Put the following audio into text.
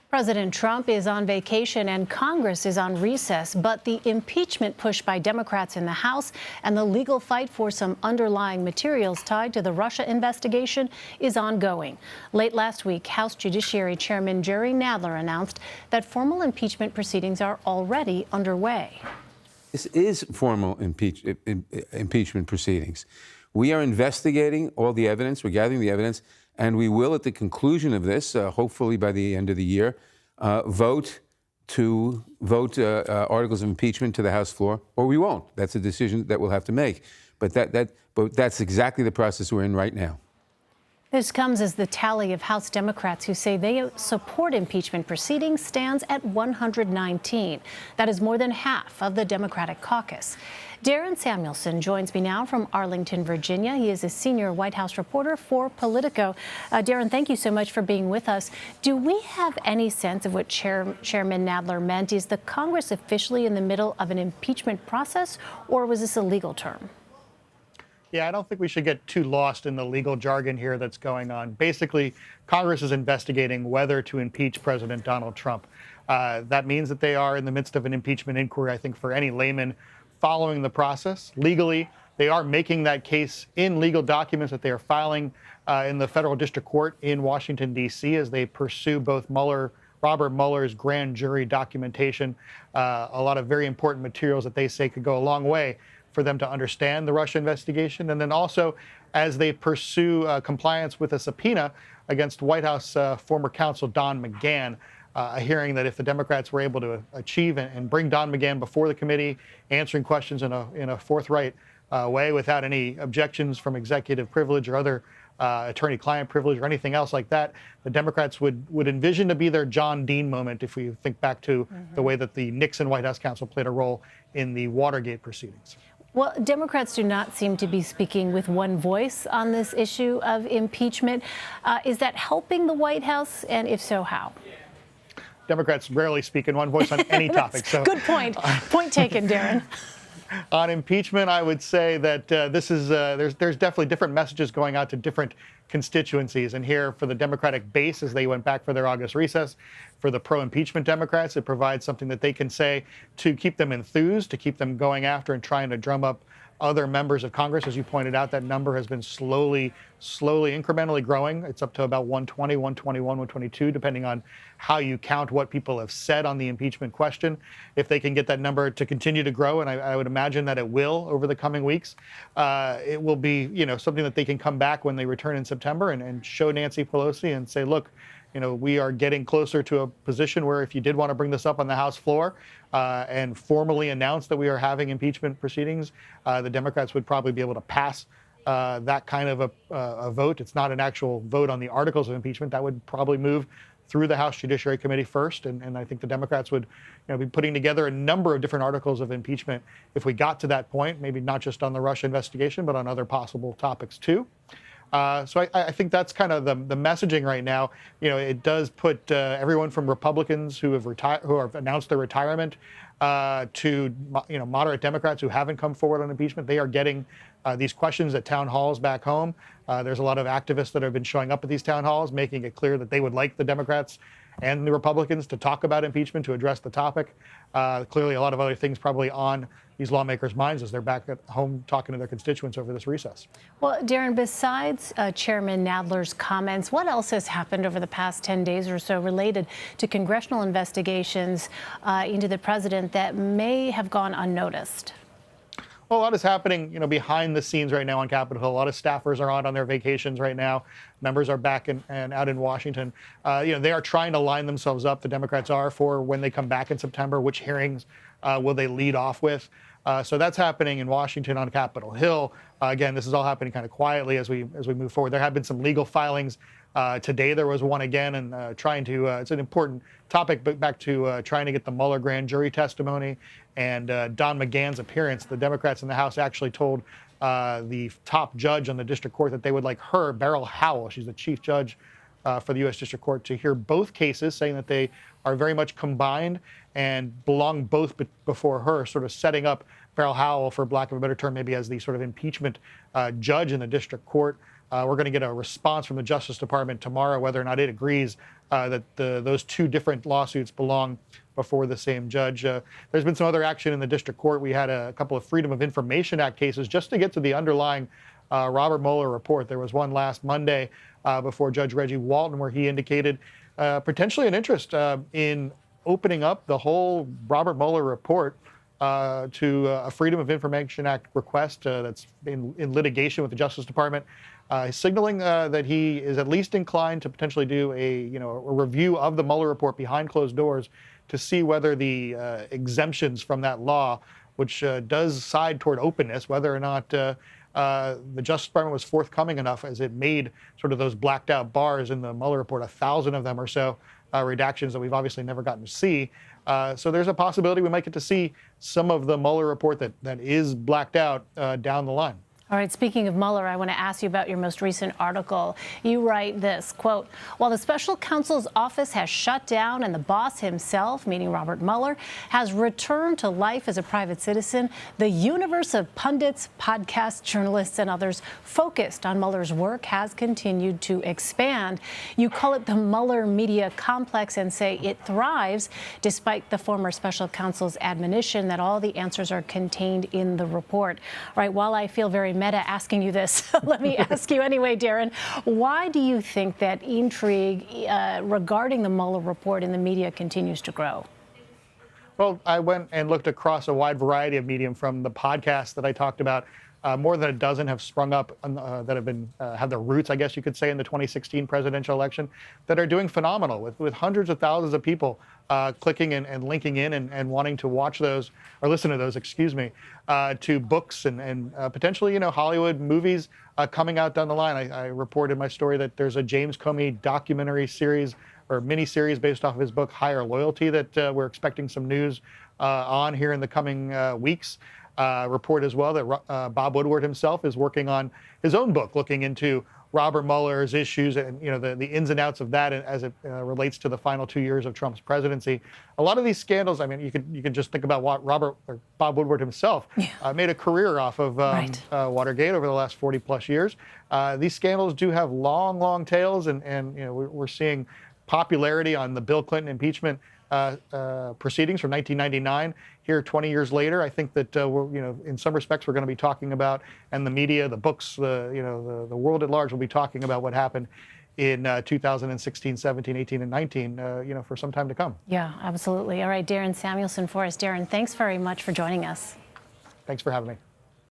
President Trump is on vacation and Congress is on recess, but the impeachment push by Democrats in the House and the legal fight for some underlying materials tied to the Russia investigation is ongoing. Late last week, House Judiciary Chairman Jerry Nadler announced that formal impeachment proceedings are already underway. This is formal impeachment proceedings. We are investigating all the evidence, we're gathering the evidence, and we will, at the conclusion of this, hopefully by the end of the year, vote articles of impeachment to the House floor, or we won't. That's a decision that we'll have to make. But that's exactly the process we're in right now. This comes as the tally of House Democrats who say they support impeachment proceedings stands at 119. That is more than half of the Democratic caucus. Darren Samuelsohn joins me now from Arlington, Virginia. He is a senior White House reporter for Politico. Darren, thank you so much for being with us. Do we have any sense of what Chairman Nadler meant? Is the Congress officially in the middle of an impeachment process, or was this a legal term? Yeah, I don't think we should get too lost in the legal jargon here that's going on. Basically, Congress is investigating whether to impeach President Donald Trump. That means that they are in the midst of an impeachment inquiry, I think, for any layman following the process. Legally, they are making that case in legal documents that they are filing in the federal district court in Washington, D.C., as they pursue both Robert Mueller's grand jury documentation, a lot of very important materials that they say could go a long way for them to understand the Russia investigation. And then also, as they pursue compliance with a subpoena against White House former counsel Don McGahn, a hearing that if the Democrats were able to achieve and bring Don McGahn before the committee, answering questions in a forthright way without any objections from executive privilege or other attorney-client privilege or anything else like that, the Democrats would envision to be their John Dean moment, if we think back to the way that the Nixon White House counsel played a role in the Watergate proceedings. Well, Democrats do not seem to be speaking with one voice on this issue of impeachment. Is that helping the White House? And if so, how? Democrats rarely speak in one voice on any topic. So, good point. Point taken, Darren. On impeachment, I would say that there's definitely different messages going out to different constituencies. And here, for the Democratic base, as they went back for their August recess, for the pro-impeachment Democrats, it provides something that they can say to keep them enthused, to keep them going after and trying to drum up other members of Congress. As you pointed out, that number has been slowly, incrementally growing. It's up to about 120, 121, 122, depending on how you count what people have said on the impeachment question. If they can get that number to continue to grow, and I would imagine that it will over the coming weeks, it will be, something that they can come back when they return in September and show Nancy Pelosi and say, look, we are getting closer to a position where if you did want to bring this up on the House floor and formally announce that we are having impeachment proceedings, the Democrats would probably be able to pass that kind of a vote. It's not an actual vote on the articles of impeachment. That would probably move through the House Judiciary Committee first. And I think the Democrats would be putting together a number of different articles of impeachment if we got to that point, maybe not just on the Russia investigation, but on other possible topics too. So I think that's kind of the messaging right now. It does put everyone from Republicans who have announced their retirement to moderate Democrats who haven't come forward on impeachment. They are getting these questions at town halls back home. There's a lot of activists that have been showing up at these town halls, making it clear that they would like the Democrats and the Republicans to talk about impeachment, to address the topic. Clearly, a lot of other things probably on these lawmakers' minds as they're back at home talking to their constituents over this recess. Well, Darren, besides Chairman Nadler's comments, what else has happened over the past 10 days or so related to congressional investigations into the president that may have gone unnoticed? Well, a lot is happening, behind the scenes right now on Capitol Hill. A lot of staffers are on their vacations right now. Members are back and out in Washington. They are trying to line themselves up, the Democrats are, for when they come back in September. Which hearings will they lead off with? So that's happening in Washington on Capitol Hill. Again, this is all happening kind of quietly as we move forward. There have been some legal filings. Today there was one again, and it's an important topic, but back to trying to get the Mueller grand jury testimony and Don McGahn's appearance. The Democrats in the House actually told the top judge on the district court that they would like her, Beryl Howell, she's the chief judge for the U.S. District Court, to hear both cases, saying that they are very much combined and belong both before her, sort of setting up Beryl Howell, for lack of a better term, maybe as the sort of impeachment judge in the district court. We're going to get a response from the Justice Department tomorrow whether or not it agrees that those two different lawsuits belong before the same judge. There's been some other action in the district court. We had a couple of Freedom of Information Act cases just to get to the underlying Robert Mueller report. There was one last Monday before Judge Reggie Walton where he indicated potentially an interest in opening up the whole Robert Mueller report to a Freedom of Information Act request that's in litigation with the Justice Department, signaling that he is at least inclined to potentially do a review of the Mueller report behind closed doors to see whether the exemptions from that law, which does side toward openness, whether or not the Justice Department was forthcoming enough as it made sort of those blacked out bars in the Mueller report, 1,000 of them or so, redactions that we've obviously never gotten to see. So there's a possibility we might get to see some of the Mueller report that is blacked out down the line. All right, speaking of Mueller, I want to ask you about your most recent article. You write this, quote, while the special counsel's office has shut down and the boss himself, meaning Robert Mueller, has returned to life as a private citizen, the universe of pundits, podcasts, journalists, and others focused on Mueller's work has continued to expand. You call it the Mueller media complex and say it thrives despite the former special counsel's admonition that all the answers are contained in the report. All right, while I feel very meta asking you this, let me ask you anyway, Darren, why do you think that intrigue regarding the Mueller report in the media continues to grow? Well, I went and looked across a wide variety of medium from the podcasts that I talked about. More than a dozen have sprung up that have been have their roots, I guess you could say, in the 2016 presidential election that are doing phenomenal with hundreds of thousands of people clicking and linking in and wanting to watch those or listen to those, excuse me, to books and potentially, Hollywood movies coming out down the line. I reported in my story that there's a James Comey documentary series or mini series based off of his book Higher Loyalty that we're expecting some news on here in the coming weeks. Report as well that Bob Woodward himself is working on his own book looking into Robert Mueller's issues and the ins and outs of that as it relates to the final 2 years of Trump's presidency. A lot of these scandals, I mean, you can just think about what Bob Woodward himself made a career off of Watergate over the last 40 plus years. These scandals do have long tails, and we're seeing popularity on the Bill Clinton impeachment proceedings from 1999 here 20 years later. I think that in some respects we're going to be talking about, and the media, the books, the world at large will be talking about what happened in 2016, 17, 18, and 19, for some time to come. Yeah, absolutely. All right, Darren Samuelsohn for us. Darren, thanks very much for joining us. Thanks for having me.